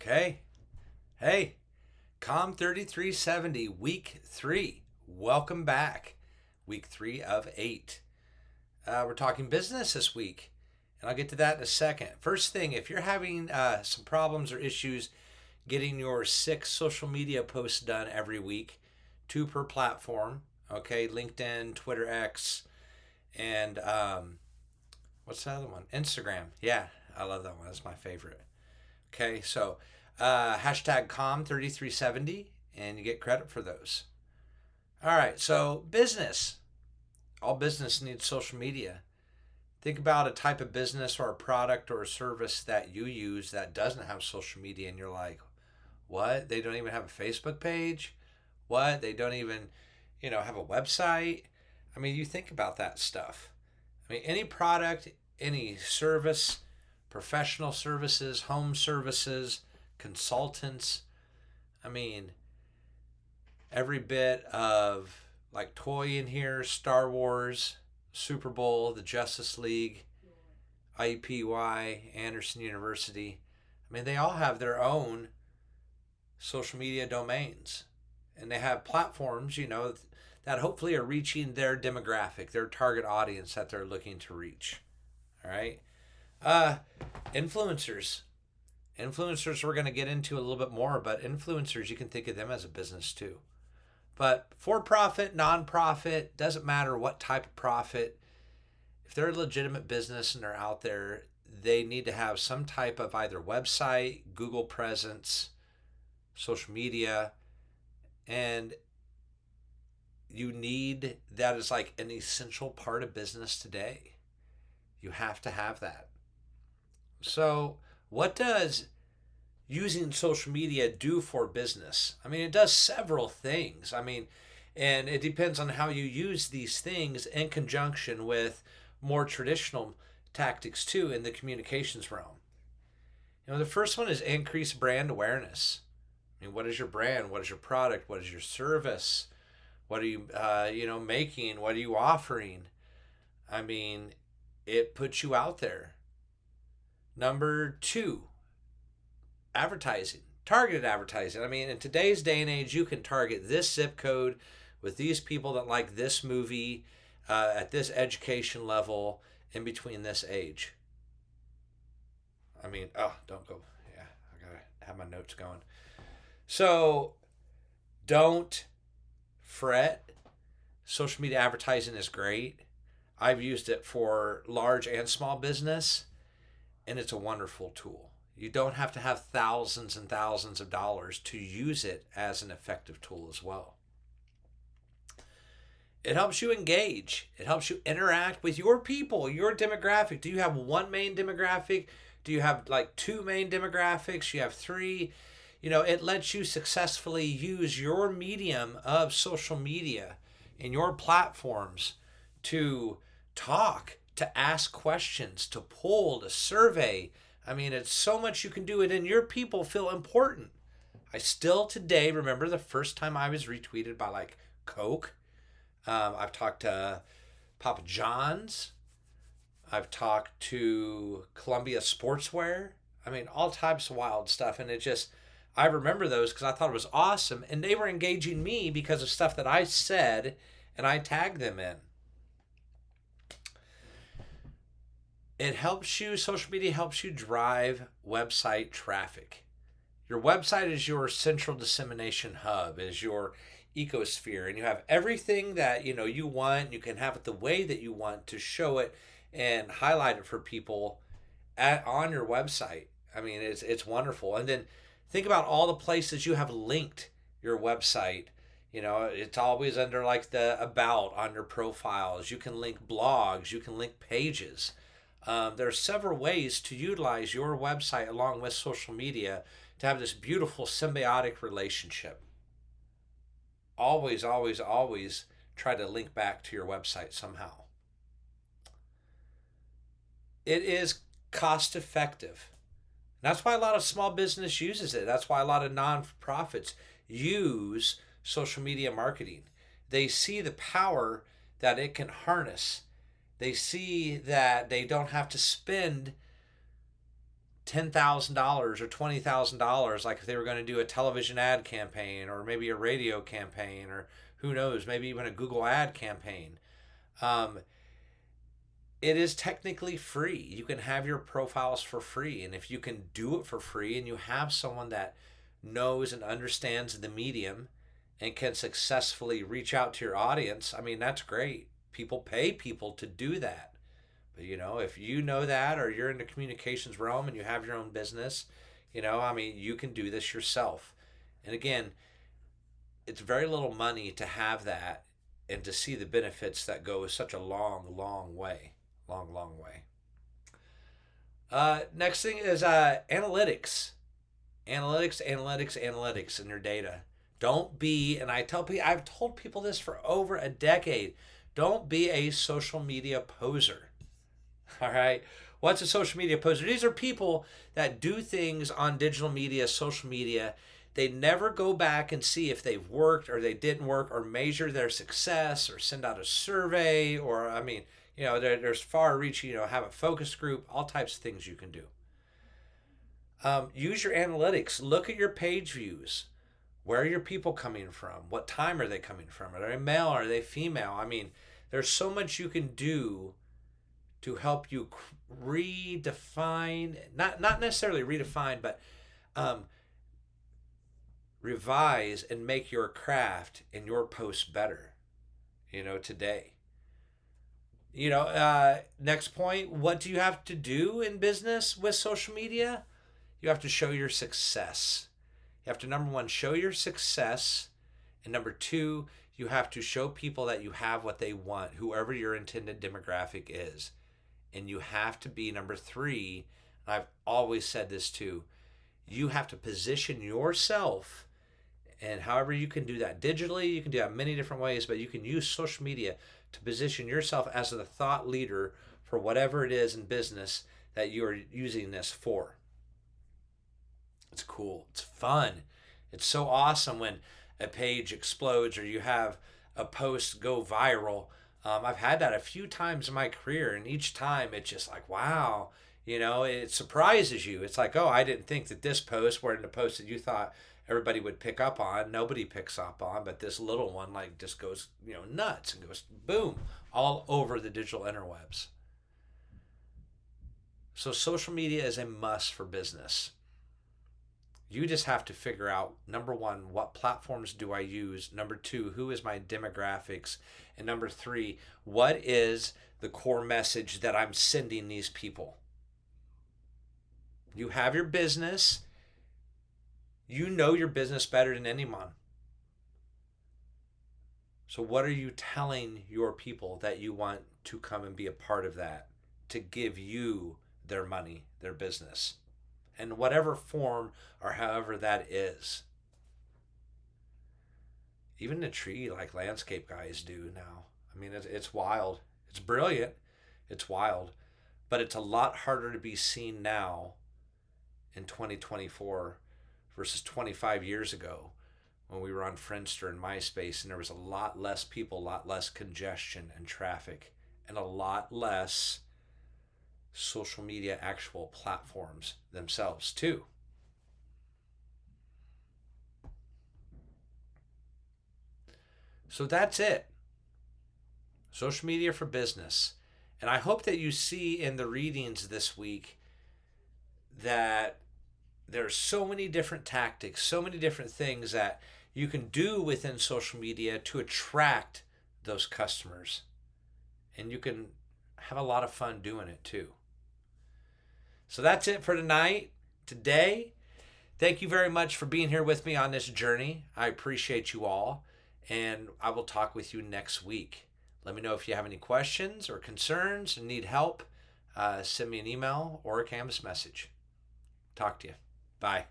Okay. Hey, Com 3370, week 3. Welcome back. Week 3 of 8. We're talking business this week, and I'll get to that in a second. First thing, if you're having some problems or issues getting your 6 social media posts done every week, 2 per platform, okay, LinkedIn, Twitter X, and what's the other one? Instagram. Yeah, I love that one. That's my favorite. Okay, so hashtag COM3370, and you get credit for those. All right, so business. All business needs social media. Think about a type of business or a product or a service that you use that doesn't have social media, and you're like, what? They don't even have a Facebook page? What? They don't even, have a website? I mean, you think about that stuff. I mean, any product, any service, professional services, home services, consultants. I mean, every bit of like toy in here, Star Wars, Super Bowl, the Justice League, IUPUI, Anderson University. I mean, they all have their own social media domains. And they have platforms, that hopefully are reaching their demographic, their target audience that they're looking to reach. All right. Uh, influencers. Influencers we're going to get into a little bit more, but influencers, you can think of them as a business too. But for profit, non-profit, doesn't matter what type of profit. If they're a legitimate business and they're out there, they need to have some type of either website, Google presence, social media, and you need that is like an essential part of business today. You have to have that. So, what does using social media do for business? I mean, it does several things. I mean, and it depends on how you use these things in conjunction with more traditional tactics too in the communications realm. The first one is increase brand awareness. I mean, what is your brand? What is your product? What is your service? What are you, making? What are you offering? I mean, it puts you out there. Number 2, advertising, targeted advertising. I mean, in today's day and age, you can target this zip code with these people that like this movie at this education level in between this age. I mean, don't go. Yeah, I gotta have my notes going. So don't fret. Social media advertising is great. I've used it for large and small business, and it's a wonderful tool. You don't have to have thousands and thousands of dollars to use it as an effective tool as well. It helps you engage. It helps you interact with your people, your demographic. Do you have one main demographic? Do you have like 2 main demographics? You have 3. It lets you successfully use your medium of social media and your platforms to talk, to ask questions, to poll, to survey. I mean, it's so much you can do it, and your people feel important. I still today remember the first time I was retweeted by like Coke. I've talked to Papa John's. I've talked to Columbia Sportswear. I mean, all types of wild stuff. And I remember those because I thought it was awesome. And they were engaging me because of stuff that I said and I tagged them in. It helps you, social media helps you drive website traffic. Your website is your central dissemination hub, is your ecosphere, and you have everything that you want. You can have it the way that you want to show it and highlight it for people on your website. I mean, it's wonderful. And then think about all the places you have linked your website. It's always under like the about on your profiles. You can link blogs. You can link pages. There are several ways to utilize your website along with social media to have this beautiful symbiotic relationship. Always, always, always try to link back to your website somehow. It is cost effective. That's why a lot of small business uses it. That's why a lot of nonprofits use social media marketing. They see the power that it can harness. They see that they don't have to spend $10,000 or $20,000, like if they were going to do a television ad campaign or maybe a radio campaign or who knows, maybe even a Google ad campaign. It is technically free. You can have your profiles for free. And if you can do it for free and you have someone that knows and understands the medium and can successfully reach out to your audience, I mean, that's great. People pay people to do that. But, if you know that or you're in the communications realm and you have your own business, I mean, you can do this yourself. And again, it's very little money to have that and to see the benefits that go such a long, long way. Long way. Next thing is analytics. Analytics in your data. Don't be, and I've told people this for over a decade, don't be a social media poser. All right? What's a social media poser? These are people that do things on digital media, social media. They never go back and see if they've worked or they didn't work or measure their success or send out a survey or, there's far-reaching, have a focus group, all types of things you can do. Use your analytics. Look at your page views. Where are your people coming from? What time are they coming from? Are they male? Are they female? I mean, there's so much you can do to help you redefine, not necessarily redefine, but revise and make your craft and your posts better, today. Next point, what do you have to do in business with social media? You have to show your success. You have to, number one, show your success. And number two, you have to show people that you have what they want, whoever your intended demographic is. And you have to be, number three, and I've always said this too, you have to position yourself, and however you can do that digitally, you can do that many different ways, but you can use social media to position yourself as the thought leader for whatever it is in business that you are using this for. It's cool. It's fun. It's so awesome when a page explodes or you have a post go viral. I've had that a few times in my career, and each time it's just like, wow, it surprises you. It's like, oh, I didn't think that this post, where in the post that you thought everybody would pick up on, nobody picks up on, but this little one just goes, nuts and goes boom all over the digital interwebs. So social media is a must for business. You just have to figure out, number one, what platforms do I use? Number two, who is my demographics? And number three, what is the core message that I'm sending these people? You have your business. You know your business better than anyone. So what are you telling your people that you want to come and be a part of that, to give you their money, their business, in whatever form or however that is? Even the tree like landscape guys do now. I mean, it's wild. It's brilliant. It's wild. But it's a lot harder to be seen now in 2024 versus 25 years ago when we were on Friendster and MySpace, and there was a lot less people, a lot less congestion and traffic, and a lot less social media actual platforms themselves too. So that's it. Social media for business. And I hope that you see in the readings this week that there's so many different tactics, so many different things that you can do within social media to attract those customers. And you can have a lot of fun doing it too. So that's it for today. Thank you very much for being here with me on this journey. I appreciate you all, and I will talk with you next week. Let me know if you have any questions or concerns and need help. Send me an email or a Canvas message. Talk to you. Bye.